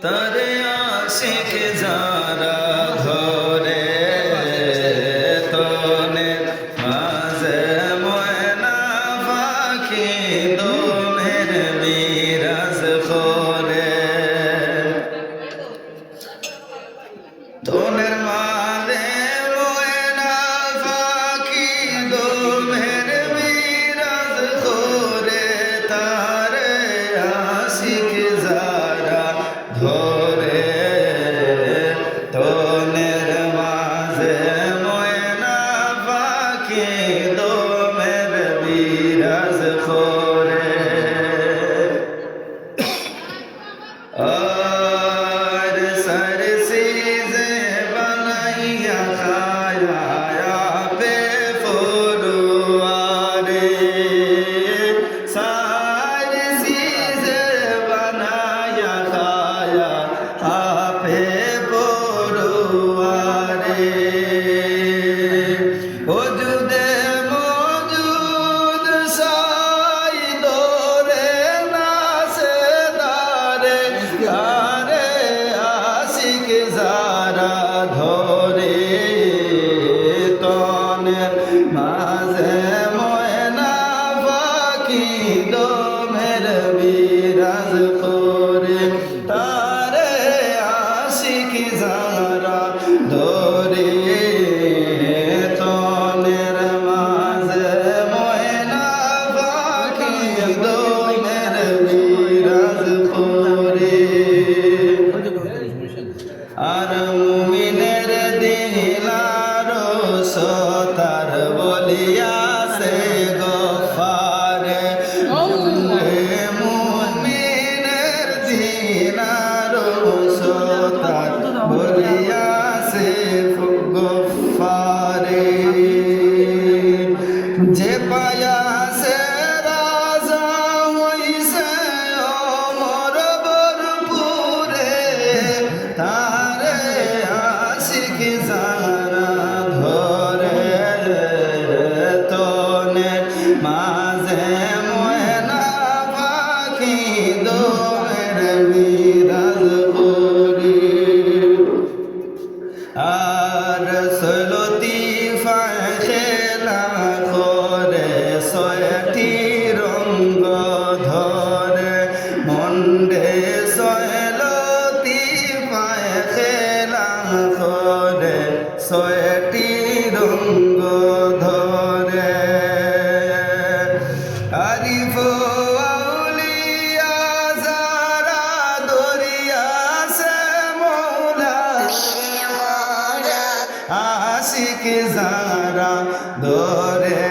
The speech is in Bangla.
তারে আশিক যারা ধরে তনে মাঝে ময়না পাখি দোলের বিরাজ করে দোলের মাঝে ময়না পাখি দোলের বিরাজ করে তারে আশিক যারা ধরে দোলের মাঝে ময়না পাখি দোলের বিরাজ করে और सर सीजे बनाइया खाया पे फुरुआरे सार सीजे बनाया खाया आपे फुरुआरे वजूदे मौजूद साई दौरे नासे दारे तारे आशिक जारा धरे तনের মাঝে ময়না পাখি দমের বিরাজ করে তারে আশিক যারা ধরে তনের মাঝে ময়না পাখি দমের বিরাজ করে আর মুমিনের দিলারো সতার বলিয়াছে গফারে মুমিনের দিলারো সতার বলিয়াছে গফারে যে পায়াছে রাজা হইছে অমর বরপুরে তারে আশিক যারা ধরে তনের মাঝে ময়না পাখি দোলের বিরাজ করে আর লতিফায় খেলা করে ছয়টি রঙ্গ ধরে মন্ডে লতিফায় খেলা করে ছয়টি রঙ্গ ধরে আরিফ আউলিয়া যারা দরিয়াছে মৌলা আশিক যারা ধরে